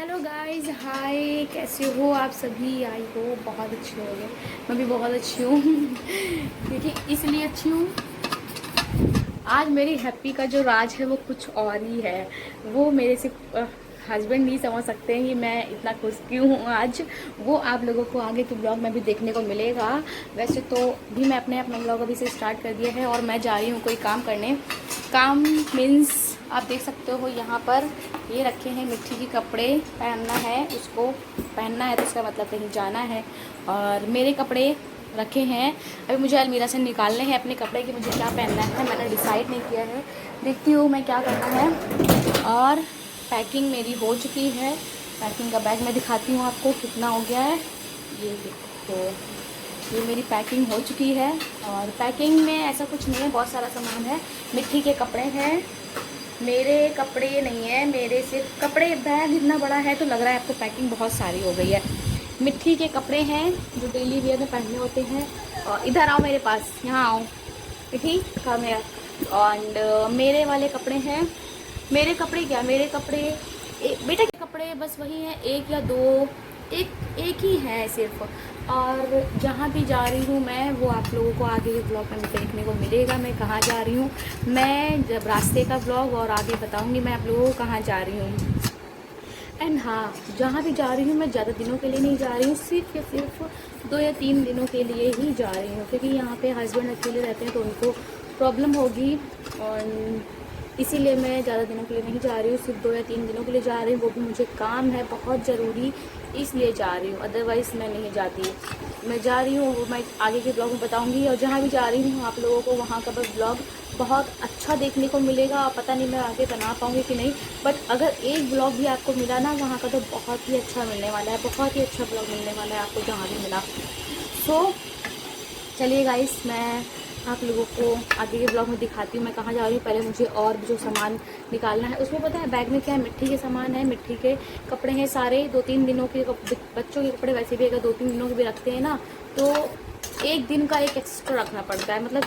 Hello guys, हाय। कैसे हो आप सभी? आई हो बहुत अच्छे होंगे। मैं भी बहुत अच्छी हूँ क्योंकि इसलिए अच्छी हूँ, आज मेरी हैप्पी का जो राज है वो कुछ और ही है। वो मेरे से हस्बैंड नहीं समझ सकते हैं कि मैं इतना खुश क्यों हूँ आज। वो आप लोगों को आगे के ब्लॉग में भी देखने को मिलेगा। वैसे तो भी मैं अपना ब्लॉग अभी से स्टार्ट कर दिया है और मैं जा रही हूँ कोई काम करने। काम मीन्स आप देख सकते हो यहाँ पर ये रखे हैं मिट्टी के कपड़े। पहनना है, उसको पहनना है तो उसका मतलब कहीं जाना है। और मेरे कपड़े रखे हैं, अभी मुझे अलमीरा से निकालने हैं अपने कपड़े कि मुझे क्या पहनना है। मैंने डिसाइड नहीं किया है, देखती हूँ मैं क्या करना है। और पैकिंग मेरी हो चुकी है। पैकिंग का बैग मैं दिखाती हूँ आपको कितना हो गया है। ये देखो, ये मेरी पैकिंग हो चुकी है। और पैकिंग में ऐसा कुछ नहीं है, बहुत सारा सामान है। मिट्टी के कपड़े हैं, मेरे कपड़े नहीं है। मेरे सिर्फ कपड़े, बैग इतना बड़ा है तो लग रहा है आपको पैकिंग बहुत सारी हो गई है। मिट्टी के कपड़े हैं जो डेली वेयर में पहनने होते हैं। और इधर आओ मेरे पास, यहाँ आओ मिट्टी का मेरा। और मेरे वाले कपड़े हैं। मेरे कपड़े क्या, मेरे कपड़े बेटा के कपड़े बस वही हैं, एक या दो, एक ही है सिर्फ। और जहाँ भी जा रही हूँ मैं, वो आप लोगों को आगे के ब्लॉग में देखने को मिलेगा। मैं कहाँ जा रही हूँ, मैं जब रास्ते का ब्लॉग और आगे बताऊँगी मैं आप लोगों को कहाँ जा रही हूँ। एंड हाँ, जहाँ भी जा रही हूँ मैं ज़्यादा दिनों के लिए नहीं जा रही हूँ, सिर्फ या सिर्फ 2 या 3 दिनों के लिए ही जा रही हूँ। क्योंकि यहाँ पे हस्बैंड अकेले रहते हैं तो उनको प्रॉब्लम होगी, और इसीलिए मैं ज़्यादा दिनों के लिए नहीं जा रही हूँ। सिर्फ 2 या 3 दिनों के लिए जा रही हूँ, वो भी मुझे काम है बहुत ज़रूरी, इसलिए जा रही हूँ। अदरवाइज़ मैं नहीं जाती। मैं जा रही हूँ, वो मैं आगे के ब्लॉग में बताऊँगी। और जहाँ भी जा रही हूँ आप लोगों को वहाँ का बस ब्लॉग बहुत अच्छा देखने को मिलेगा। पता नहीं मैं आगे बना पाऊँगी कि नहीं, बट अगर एक ब्लॉग भी आपको मिला ना वहाँ का, तो बहुत ही अच्छा मिलने वाला है। बहुत ही अच्छा ब्लॉग मिलने वाला है आपको जहाँ भी मिला। सो चलिए गाइस, मैं आप लोगों को आगे के ब्लॉग में दिखाती हूँ मैं कहाँ जा रही हूँ। पहले मुझे और भी जो सामान निकालना है, उसमें पता है बैग में क्या है, मिट्टी के सामान है, मिट्टी के कपड़े हैं सारे। 2-3 दिनों के बच्चों के कपड़े वैसे भी अगर 2-3 दिनों के भी रखते हैं ना, तो एक दिन का एक एक्स्ट्रा रखना पड़ता है। मतलब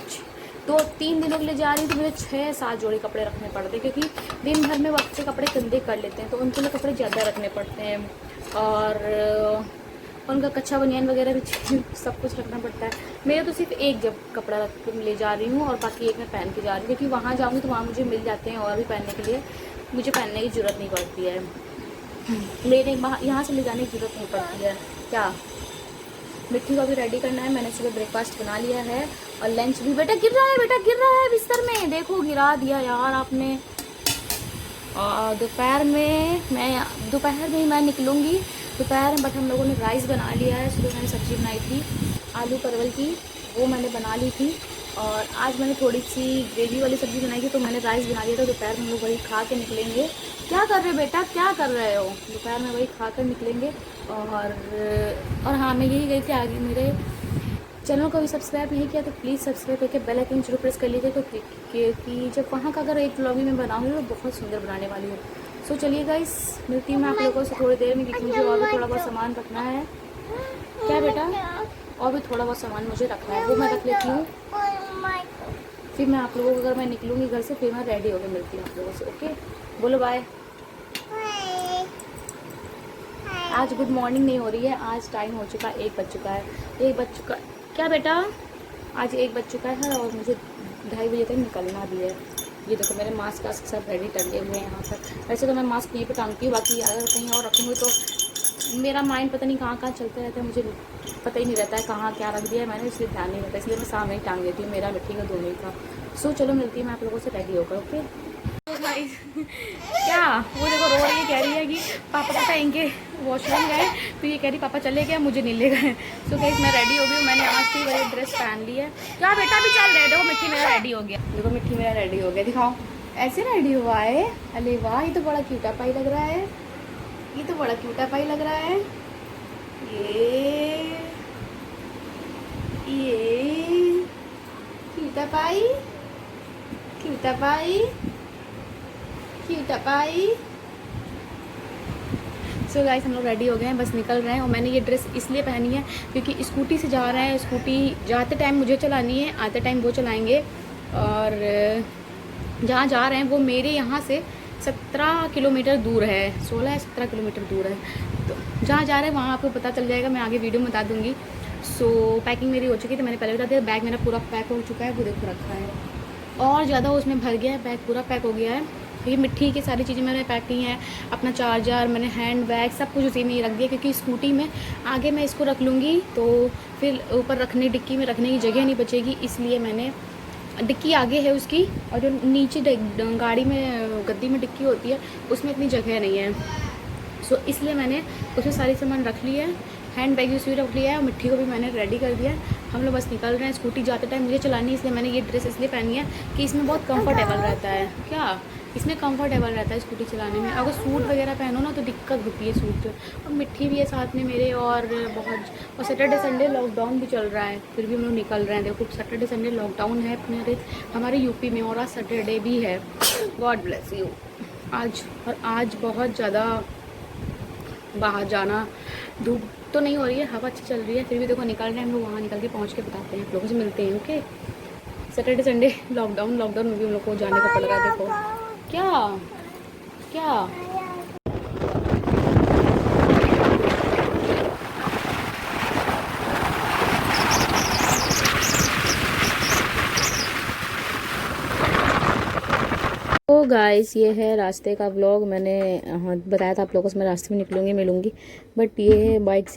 2-3 दिनों के लिए जा रही हूँ तो मुझे 6-7 जोड़ी कपड़े रखने पड़ते हैं, क्योंकि दिन भर में बच्चे कपड़े गंदे कर लेते हैं तो उनके लिए कपड़े ज़्यादा रखने पड़ते हैं। और उनका कच्चा बनियान वगैरह भी सब कुछ रखना पड़ता है। मेरा तो सिर्फ एक जब कपड़ा रख के ले जा रही हूँ और बाकी एक मैं पहन के जा रही हूँ, क्योंकि वहाँ जाऊँगी तो वहाँ मुझे मिल जाते हैं और भी पहनने के लिए, मुझे पहनने की ज़रूरत नहीं पड़ती है। लेने यहाँ से ले जाने की ज़रूरत नहीं पड़ती है। क्या मिट्टी को भी रेडी करना है। मैंने सुबह ब्रेकफास्ट बना लिया है और लंच भी। बेटा गिर रहा है, बेटा गिर रहा है बिस्तर में, देखो गिरा दिया यार आपने। और दोपहर में ही मैं निकलूँगी दोपहर में, बट हम लोगों ने राइस बना लिया है। सुबह मैंने सब्ज़ी बनाई थी आलू परवल की, वो मैंने बना ली थी। और आज मैंने थोड़ी सी ग्रेवी वाली सब्ज़ी बनाई थी तो मैंने राइस बना लिया था। दोपहर में हम लोग वही खा के निकलेंगे। क्या कर रहे हो बेटा, क्या कर रहे हो? दोपहर में वही खा कर निकलेंगे। और हाँ, मैं यही गई थी आगे, मेरे चैनल को भी सब्सक्राइब नहीं किया तो प्लीज़ सब्सक्राइब करके बेल आइकन जरूर प्रेस कर लीजिए, क्योंकि जब वहाँ का अगर एक ब्लॉग भी मैं बनाऊँगी तो बहुत सुंदर बनाने वाली हूँ। सो चलिए गाइस, मिलती हूँ मैं आप लोगों से थोड़ी देर में, क्योंकि मुझे और भी थोड़ा बहुत सामान रखना है। क्या बेटा? और भी थोड़ा बहुत सामान मुझे रखना है, वो मैं रख लेती हूँ। फिर मैं आप लोगों को, अगर मैं निकलूँगी घर से, फिर मैं रेडी होकर मिलती हूँ आप लोगों से। ओके, बोलो बाय। आज गुड मॉर्निंग नहीं हो रही है, आज टाइम हो चुका है, 1 बज चुका है। 1 बज चुका। क्या बेटा? आज 1 बज चुका है और मुझे 2:30 बजे तक निकलना भी है। ये देखो मेरे मास्क का सब रेडी टंगे हुए हैं यहाँ पर। वैसे तो मैं मास्क यहीं पर टांगती हूँ, बाकी अगर कहीं और रखूँगी तो मेरा माइंड पता नहीं कहाँ चलता रहता है, मुझे पता ही नहीं रहता है कहाँ क्या रख दिया है मैंने, इसलिए ध्यान नहीं रहता, इसलिए मैं सामने ही टांग देती हूँ, मेरा मिट्टी का दोनों का। सो चलो मिलती हूँ मैं आप लोगों से रेडी होकर। ओके क्या वो देखो रो रही है, कह रही है कि पापा बताएंगे वॉशरूम गए, तो ये कह रही पापा चले गए, मुझे नहीं ले गए। सो गाइस, मैं रेडी हो गई हूँ, मैंने आज की वाली ड्रेस पहन ली है। क्या बेटा भी चल रहे, देखो मिट्टी मेरा रेडी हो गया, देखो मिट्टी मेरा रेडी हो गया, दिखाओ ऐसे रेडी हुआ है। अरे वाह, ये तो बड़ा क्यूटा पाई लग रहा है, ये तो बड़ा क्यूटा पाई लग रहा है। ये क्यूटा पाई, क्यूटा पाई, क्यूटा पाई। सो गाइस, हम लोग रेडी हो गए हैं, बस निकल रहे हैं। और मैंने ये ड्रेस इसलिए पहनी है क्योंकि स्कूटी से जा रहे हैं, स्कूटी जाते टाइम मुझे चलानी है, आते टाइम वो चलाएंगे। और जहाँ जा रहे हैं वो मेरे यहाँ से 17 किलोमीटर दूर है, 16 या 17 किलोमीटर दूर है। तो जहाँ जा रहे हैं वहाँ आपको पता चल जाएगा, मैं आगे वीडियो में बता दूँगी। सो पैकिंग मेरी हो चुकी थी, मैंने पहले बता दिया। बैग मेरा पूरा पैक हो चुका है, वो देखो रखा है, और ज़्यादा उसमें भर गया है, बैग पूरा पैक हो गया है। तो ये मिट्टी की सारी चीज़ें मैंने पैक की हैं, अपना चार्जर, मैंने हैंड बैग सब कुछ उसी में ही रख दिया, क्योंकि स्कूटी में आगे मैं इसको रख लूँगी तो फिर ऊपर रखने, डिक्की में रखने की जगह नहीं बचेगी, इसलिए मैंने डिक्की आगे है उसकी, और जो नीचे गाड़ी में गद्दी में डिक्की होती है उसमें इतनी जगह नहीं है। सो इसलिए मैंने उसमें सारी सामान रख लिया है, हैंड बैग भी रख लिया है, और मिट्टी को भी मैंने रेडी कर दिया है। हम लोग बस निकल रहे हैं। स्कूटी जाते टाइम मुझे चलानी है, इसलिए मैंने ये ड्रेस इसलिए पहनी है कि इसमें बहुत कंफर्टेबल रहता है। क्या इसमें कंफर्टेबल रहता है स्कूटी चलाने में। अगर सूट वगैरह पहनो ना तो दिक्कत होती है सूट, और मिट्टी भी है साथ में मेरे, और सैटरडे संडे लॉकडाउन भी चल रहा है, फिर भी हम लोग निकल रहे हैं। देखो सैटरडे संडे लॉकडाउन है हमारे यूपी में, और आज सैटरडे भी है। God bless you. आज बहुत ज़्यादा बाहर जाना, धूप तो नहीं हो रही है, हवा अच्छी चल रही है, फिर भी देखो निकल रहे हैं हम लोग। वहाँ निकल के पहुँच के बताते हैं, आप लोगों से मिलते हैं। ओके, सैटरडे संडे लॉकडाउन में भी हम लोग को जाने का पड़ रहा है। देखो क्या क्या तो गाइस ये है रास्ते का व्लॉग। मैंने बताया था आप लोगों से मैं रास्ते में निकलूँगी मिलूँगी, बट ये है बाइक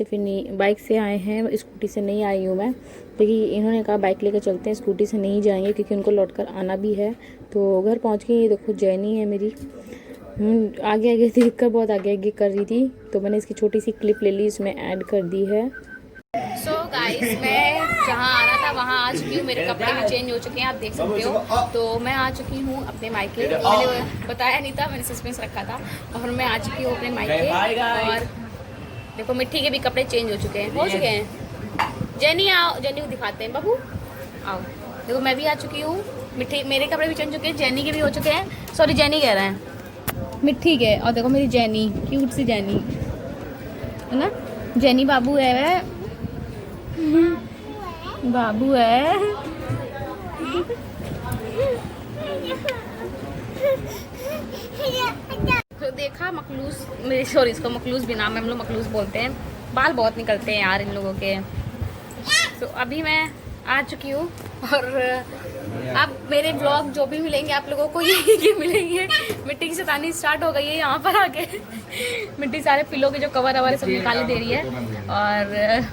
से आए हैं, स्कूटी से नहीं आई हूँ मैं, क्योंकि इन्होंने कहा बाइक लेकर चलते हैं, स्कूटी से नहीं जाएंगे क्योंकि उनको लौट कर आना भी है। तो घर पहुँच के ये देखो जैनी है मेरी, आगे आगे देख कर बहुत आगे आगे कर रही थी, तो मैंने इसकी छोटी सी क्लिप ले ली, इसमें ऐड कर दी है। सो गाइस मैं जहाँ आना था वहाँ आ चुकी हूँ, मेरे कपड़े भी चेंज हो चुके हैं, आप देख सकते हो। तो मैं आ चुकी हूँ अपने मायके, मैंने बताया नहीं था, मैंने सस्पेंस रखा था, और मैं आ चुकी हूँ अपने मायके। और देखो मिट्टी के भी कपड़े चेंज हो चुके हैं, जेनी आओ, जेनी को दिखाते हैं, बाबू आओ। देखो मैं भी आ चुकी हूँ, मिट्टी मेरे कपड़े भी चेंज हो चुके हैं, जेनी के भी हो चुके हैं, सॉरी जेनी कह रहे हैं, मिट्टी के। और देखो मेरी जेनी, क्यूट सी जेनी है ना, जेनी बाबू है, बाबू है। तो देखा मखलूस, मेरी सॉरी इसको मखलूस भी नाम है, हम लोग मखलूस बोलते हैं। बाल बहुत निकलते हैं यार इन लोगों के। तो अभी मैं आ चुकी हूँ, और अब मेरे ब्लॉग जो भी मिलेंगे आप लोगों को ये मिलेंगे। मिट्टी की सतानी स्टार्ट हो गई है यहाँ पर आके, मिट्टी सारे पिलो के जो कवर ववर सब निकाले दे रही है। और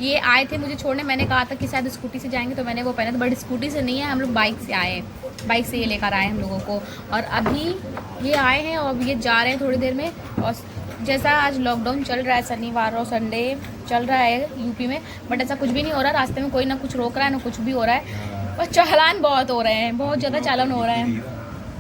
ये आए थे मुझे छोड़ने, मैंने कहा था कि शायद स्कूटी से जाएंगे तो मैंने वो पहना था, बट स्कूटी से नहीं है, हम लोग बाइक से आए, बाइक से ये लेकर आए हम लोगों को। और अभी ये आए हैं और अब ये जा रहे हैं थोड़ी देर में। और जैसा आज लॉकडाउन चल रहा है, शनिवार और संडे चल रहा है यूपी में, बट ऐसा कुछ भी नहीं हो रहा, रास्ते में कोई ना कुछ रोक रहा है ना कुछ भी हो रहा है। और चालान बहुत हो रहे हैं, बहुत ज़्यादा चालान हो रहे हैं,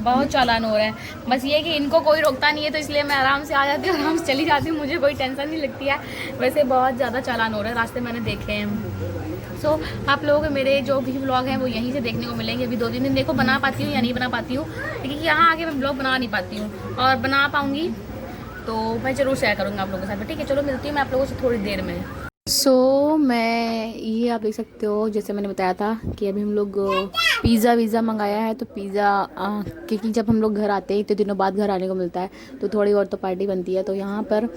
बहुत चालान हो रहे हैं। बस ये कि इनको कोई रोकता नहीं है, तो इसलिए मैं आराम से आ जाती हूँ, आराम से चली जाती हूँ, मुझे कोई टेंशन नहीं लगती है। वैसे बहुत ज़्यादा चालान हो रहे हैं, रास्ते मैंने देखे हैं। सो आप लोगों के मेरे जो भी ब्लॉग हैं वो यहीं से देखने को मिलेंगे। अभी 2-3 दिन देखो बना पाती हूँ या नहीं बना पाती हूँ, क्योंकि यहाँ आके मैं ब्लॉग बना नहीं पाती हूँ, और बना पाऊँगी तो मैं ज़रूर शेयर करूँगी आप लोगों के साथ। ठीक है, चलो मिलती हूँ मैं आप लोगों से थोड़ी देर में। मैं ये आप देख सकते हो, जैसे मैंने बताया था कि अभी हम लोग पिज़्ज़ा वीज़ा मंगाया है। तो पिज़्ज़ा क्योंकि जब हम लोग घर आते हैं इतने दिनों बाद घर आने को मिलता है, तो थोड़ी और तो पार्टी बनती है। तो यहाँ पर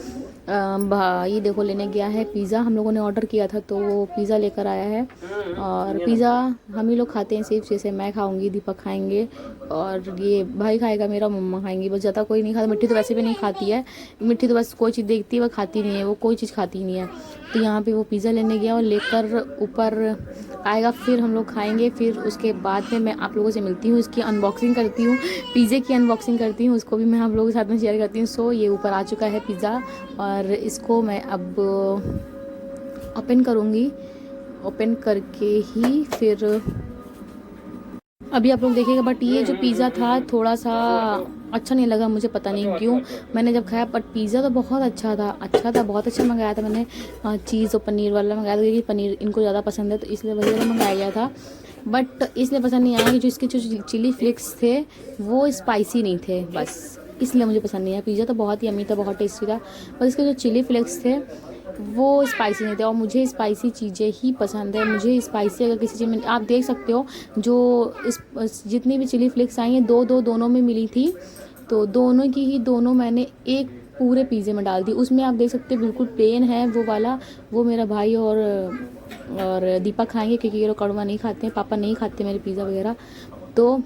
ये देखो लेने गया है पिज़्ज़ा, हम लोगों ने ऑर्डर किया था तो वो पिज़्ज़ा लेकर आया है। और पिज़्ज़ा हम ही लोग खाते हैं सिर्फ, जैसे मैं खाऊंगी, दीपक खाएंगे, और ये भाई खाएगा मेरा, मम्मा खाएंगी, बस ज़्यादा कोई नहीं खाता। मिट्टी तो वैसे भी नहीं खाती है, मिट्टी तो बस कोई चीज़ देखती है वो खाती नहीं है, वो कोई चीज़ खाती नहीं है। तो यहाँ पे वो पिज़्ज़ा लेने गया और लेकर ऊपर आएगा, फिर हम लोग खाएंगे। फिर उसके बाद में मैं आप लोगों से मिलती हूँ, इसकी अनबॉक्सिंग करती हूँ, पिज़्ज़े की अनबॉक्सिंग करती हूँ, उसको भी मैं आप लोगों के साथ में शेयर करती हूँ। सो ये ऊपर आ चुका है पिज़्ज़ा, और इसको मैं अब ओपन करूँगी, ओपन करके ही फिर अभी आप लोग देखेंगे। बट ये जो पिज़्ज़ा था थोड़ा सा अच्छा नहीं लगा मुझे, पता नहीं क्यों, मैंने जब खाया। बट पिज़्ज़ा तो बहुत अच्छा था, बहुत अच्छा मंगाया था मैंने, चीज़ और पनीर वाला मंगाया था, क्योंकि पनीर इनको ज़्यादा पसंद है, तो इसलिए वही वाला मंगाया गया था। बट इसलिए पसंद नहीं आया कि जो इसके जो चिली फ्लेक्स थे वो स्पाइसी नहीं थे, बस इसलिए मुझे पसंद नहीं आया। पिज़्ज़ा तो बहुत ही यम्मी था, बहुत टेस्टी था, बस इसके जो चिली फ्लेक्स थे वो स्पाइसी नहीं थे, और मुझे स्पाइसी चीज़ें ही पसंद है। मुझे स्पाइसी अगर किसी चीज़ में, आप देख सकते हो जो जितनी भी चिली फ्लेक्स आई हैं दोनों में मिली थी, तो दोनों की ही दोनों मैंने एक पूरे पिज़्ज़े में डाल दी। उसमें आप देख सकते हो बिल्कुल प्लेन है वो वाला, वो मेरा भाई और दीपक खाएंगे क्योंकि ये लोग कड़वा नहीं खाते हैं, पापा नहीं खाते मेरे पिज़्ज़ा वगैरह। तो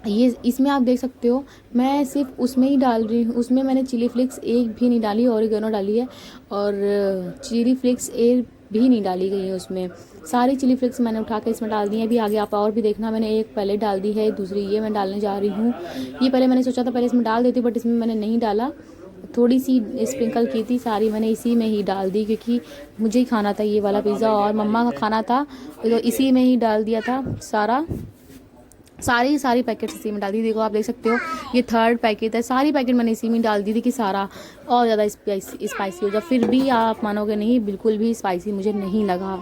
ये इसमें आप देख सकते हो मैं सिर्फ उसमें ही डाल रही हूँ, उसमें मैंने चिली फ्लेक्स एक भी नहीं डाली, ऑरिगेनो डाली है और चिली फ्लेक्स एक भी नहीं डाली गई है उसमें। सारी चिली फ्लेक्स मैंने उठा के इसमें डाल दी है। अभी आगे आप और भी देखना, मैंने एक पहले डाल दी है, दूसरी ये मैं डालने जा रही हूँ। ये पहले मैंने सोचा था पहले इसमें डाल देती, बट इसमें मैंने नहीं डाला, थोड़ी सी स्प्रिंकल की थी, सारी मैंने इसी में ही डाल दी क्योंकि मुझे ही खाना था ये वाला पिज़्ज़ा और मम्मा का खाना था, तो इसी में ही डाल दिया था सारी पैकेट इसी में डाल दी। देखो आप देख सकते हो ये 3rd पैकेट है, सारी पैकेट मैंने इसी में डाल दी थी कि सारा और ज़्यादा स्पाइसी हो जाए। फिर भी आप मानोगे नहीं, बिल्कुल भी स्पाइसी मुझे नहीं लगा,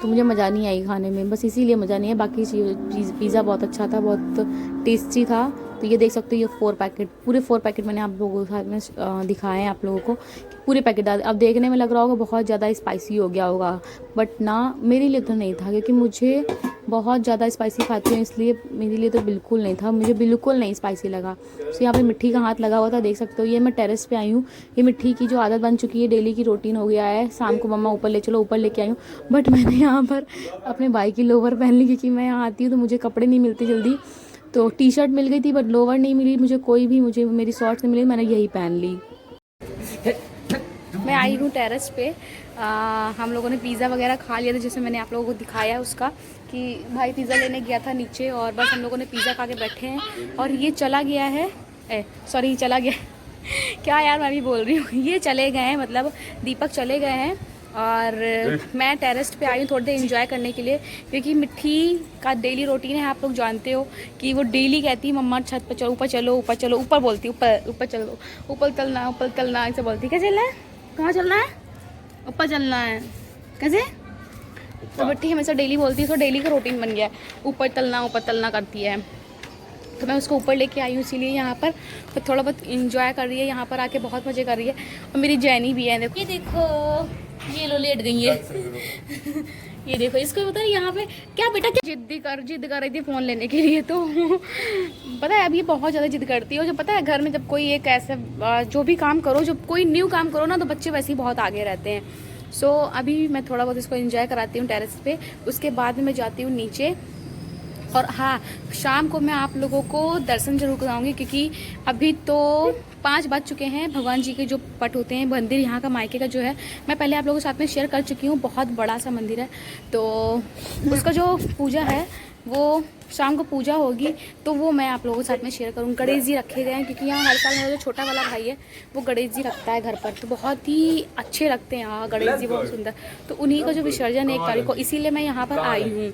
तो मुझे मज़ा नहीं आई खाने में, बस इसीलिए मज़ा नहीं है। बाकी पिज़्ज़ा बहुत अच्छा था, बहुत टेस्टी था। तो ये देख सकते हो ये 4 पैकेट, पूरे 4 पैकेट मैंने आप लोगों के साथ में दिखाए हैं आप लोगों को कि पूरे पैकेट डाल। अब देखने में लग रहा होगा बहुत ज़्यादा स्पाइसी हो गया होगा, बट ना मेरे लिए तो नहीं था क्योंकि मुझे बहुत ज़्यादा स्पाइसी खाती हूँ, इसलिए मेरे लिए तो बिल्कुल नहीं था, मुझे बिल्कुल नहीं स्पाइसी लगा। तो यहाँ पे मिट्टी का हाथ लगा हुआ था, देख सकते हो। ये मैं टेरेस पे आई हूँ, ये मिट्टी की जो आदत बन चुकी है, डेली की रूटीन हो गया है, शाम को मम्मा ऊपर ले चलो, ऊपर लेके आई हूँ। बट मैंने यहाँ पर अपने भाई की लोवर पहन ली क्योंकि मैं यहाँ आती हूँ तो मुझे कपड़े नहीं मिलते जल्दी, तो टी शर्ट मिल गई थी बट लोवर नहीं मिली मुझे, कोई भी मुझे मेरी शॉर्ट्स नहीं मिली, मैंने यही पहन ली। मैं आई हूँ टेरेस पे। हम लोगों ने पिज़्ज़ा वगैरह खा लिया था, जैसे मैंने आप लोगों को दिखाया उसका कि भाई पिज़्ज़ा लेने गया था नीचे और बस हम लोगों ने पिज़्ज़ा खा के बैठे हैं। और ये चला गया है, सॉरी चला गया क्या यार मैं भी बोल रही हूँ, ये चले गए हैं, मतलब दीपक चले गए हैं और मैं टेरेस पे आई हूँ थोड़ी देर एंजॉय करने के लिए क्योंकि मिट्टी का डेली रूटीन है। आप लोग जानते हो कि वो डेली कहती है मम्मा छत पर चलो, ऊपर चलो, ऊपर चलो, ऊपर बोलती ऊपर चलो, ऊपर चलना ऐसे बोलती। क्या चलना है, कहाँ चलना है, ऊपर चलना है, कैसे? तो मिट्टी हमेशा डेली बोलती है, तो डेली का रूटीन बन गया है, ऊपर तलना करती है। तो मैं उसको ऊपर लेके आई हूँ, इसीलिए यहाँ पर तो थोड़ा बहुत इंजॉय कर रही है, यहाँ पर आके बहुत मज़े कर रही है। और मेरी जैनी भी है, देखो ये देखो, ये लो लेट गई है ये देखो, इसको पता है यहाँ पे क्या बेटा क्या जिद कर रही थी फ़ोन लेने के लिए। तो पता है अब ये बहुत ज़्यादा जिद करती है, और जो पता है घर में जब कोई एक ऐसा जो भी काम करो, जब कोई न्यू काम करो ना, तो बच्चे वैसे ही बहुत आगे रहते हैं। सो अभी मैं थोड़ा बहुत इसको एंजॉय कराती हूँ टेरेस पे, उसके बाद में मैं जाती हूँ नीचे। और हाँ, शाम को मैं आप लोगों को दर्शन जरूर कराऊंगी क्योंकि अभी तो 5 बज चुके हैं। भगवान जी के जो पट होते हैं, मंदिर यहाँ का मायके का जो है, मैं पहले आप लोगों के साथ में शेयर कर चुकी हूँ, बहुत बड़ा सा मंदिर है। तो उसका जो पूजा है वो शाम को पूजा होगी, तो वो मैं आप लोगों के साथ में शेयर करूँ। गणेश जी रखे गए हैं क्योंकि यहाँ हर साल मेरा जो छोटा वाला भाई है वो गणेश जी रखता है घर पर, तो बहुत ही अच्छे लगते हैं यहाँ गणेश जी, बहुत सुंदर। तो उन्हीं का जो विसर्जन है 1 तारीख को, इसीलिए मैं यहाँ पर आई हूँ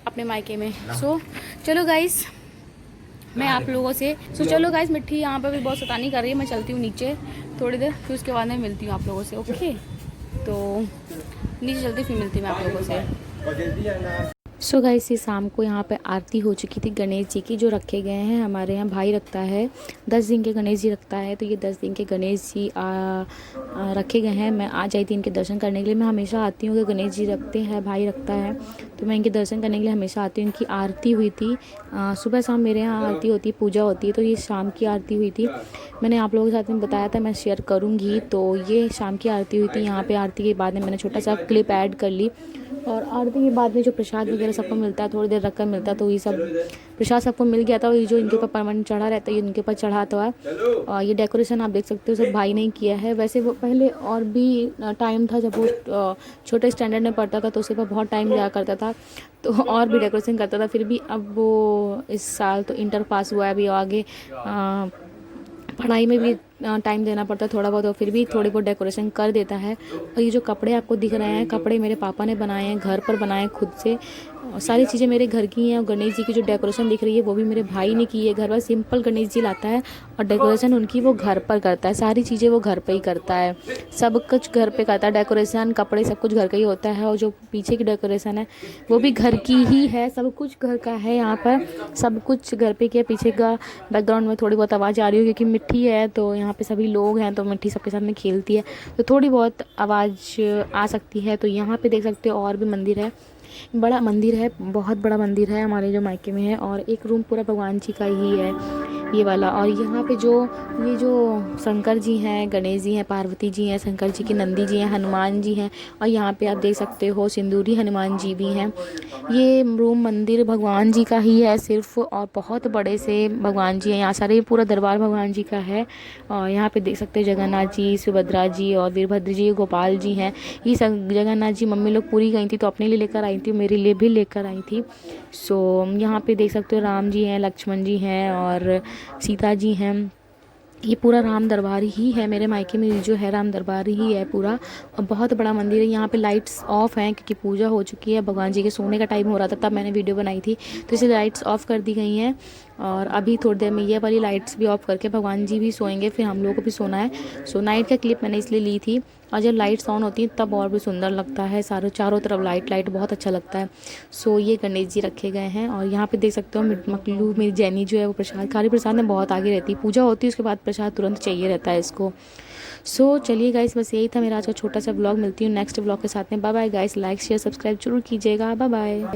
अपने मायके में। सो चलो गाइस, मैं आप लोगों से चलो गाइस, मिट्टी यहाँ पर भी बहुत सतानी कर रही है, मैं चलती हूँ नीचे थोड़ी देर, फिर उसके बाद मैं मिलती हूँ आप लोगों से। ओके, तो नीचे चलती फिर मिलती हूँ मैं आप लोगों से। सो गाइस, ये शाम को यहाँ पे आरती हो चुकी थी गणेश जी की, जो रखे गए हैं हमारे यहाँ भाई रखता है, 10 दिन के गणेश जी रखता है। तो ये 10 दिन के गणेश जी रखे गए हैं। मैं आज आई थी इनके दर्शन करने के लिए। मैं हमेशा आती हूँ कि गणेश जी रखते हैं, भाई रखता है, तो मैं इनके दर्शन करने के लिए हमेशा आती हूँ। इनकी आरती हुई थी सुबह शाम, मेरे यहाँ आरती होती है, पूजा होती है, तो ये शाम की आरती हुई थी। मैंने आप लोगों के साथ में बताया था, मैं शेयर करूँगी। तो ये शाम की आरती हुई थी यहाँ पर। आरती के बाद में मैंने छोटा सा क्लिप ऐड कर ली, और आरती के बाद में जो प्रसाद वगैरह सबको मिलता है, थोड़ी देर रख कर मिलता है, तो ये सब प्रसाद सबको मिल गया था। और ये जो इनके ऊपर परमानेंट चढ़ा रहता है, ये इनके ऊपर चढ़ा हुआ है। और ये डेकोरेशन आप देख सकते हो सब भाई ने किया है। वैसे वो पहले और भी टाइम था जब वो छोटे स्टैंडर्ड में पढ़ता था, तो उसके पास बहुत टाइम दिया करता था, तो और भी डेकोरेशन करता था। फिर भी अब वो इस साल तो इंटर पास हुआ है, अभी आगे पढ़ाई में भी टाइम देना पड़ता है थोड़ा बहुत, और फिर भी थोड़ी बहुत डेकोरेशन कर देता है। और ये जो कपड़े आपको दिख रहे हैं, कपड़े मेरे पापा ने बनाए हैं, घर पर बनाए हैं खुद से, और सारी चीज़ें मेरे घर की हैं। और गणेश जी की जो डेकोरेशन दिख रही है वो भी मेरे भाई ने की है। घर पर सिंपल गणेश जी लाता है और डेकोरेशन उनकी वो घर पर करता है, सारी चीज़ें वो घर पर ही करता है, सब कुछ घर पर करता है, डेकोरेशन कपड़े सब कुछ घर का ही होता है। और जो पीछे की डेकोरेशन है वो भी घर की ही है, सब कुछ घर का है, यहाँ पर सब कुछ घर पे किया। पीछे का बैकग्राउंड में थोड़ी बहुत आवाज़ आ रही है क्योंकि मिट्टी है, तो यहाँ पे सभी लोग हैं, तो मिट्टी सबके साथ में खेलती है, तो थोड़ी बहुत आवाज़ आ सकती है। तो यहाँ पे देख सकते हो और भी मंदिर है, बड़ा मंदिर है, बहुत बड़ा मंदिर है हमारे जो मायके में है। और एक रूम पूरा भगवान जी का ही है। ये वाला। और यहाँ पे ये जो शंकर जी हैं, गणेश जी हैं, पार्वती जी हैं, शंकर जी की नंदी जी हैं, हनुमान जी हैं, और यहाँ पे आप देख सकते हो सिंदूरी हनुमान जी भी हैं। ये रूम मंदिर भगवान जी का ही है सिर्फ, और बहुत बड़े से भगवान जी हैं यहाँ सारे, पूरा दरबार भगवान जी का है। और यहाँ पे देख सकते हो जगन्नाथ जी, सुभद्रा जी और वीरभद्र जी, गोपाल जी हैं। ये सब जगन्नाथ जी मम्मी लोग पूरी गई थी तो अपने लिए लेकर आई थी, मेरे लिए भी लेकर आई थी। सो यहाँ पे देख सकते हो राम जी हैं, लक्ष्मण जी हैं और सीता जी हैं। ये पूरा राम दरबार ही है, मेरे मायके में जो है राम दरबार ही है पूरा। और बहुत बड़ा मंदिर है। यहाँ पे लाइट्स ऑफ हैं क्योंकि पूजा हो चुकी है, भगवान जी के सोने का टाइम हो रहा था तब मैंने वीडियो बनाई थी, तो इसे लाइट्स ऑफ कर दी गई हैं। और अभी थोड़ी देर में ये वाली लाइट्स भी ऑफ करके भगवान जी भी सोएंगे, फिर हम लोगों को भी सोना है। सो नाइट का क्लिप मैंने इसलिए ली थी। और जब लाइट्स ऑन होती हैं तब और भी सुंदर लगता है, चारों तरफ लाइट लाइट, बहुत अच्छा लगता है। सो ये गणेश जी रखे गए हैं। और यहाँ पे देख सकते हो मकलू मेरी जैनी जो है वो प्रसाद खा रही, प्रसाद में बहुत आगे रहती है, पूजा होती है उसके बाद प्रसाद तुरंत चाहिए रहता है इसको। सो चलिए गाइस, बस यही था मेरा आज का छोटा सा ब्लॉग। मिलती हूँ नेक्स्ट ब्लॉग के साथ में। Bye bye guys, like share subscribe जरूर कीजिएगा। Bye bye.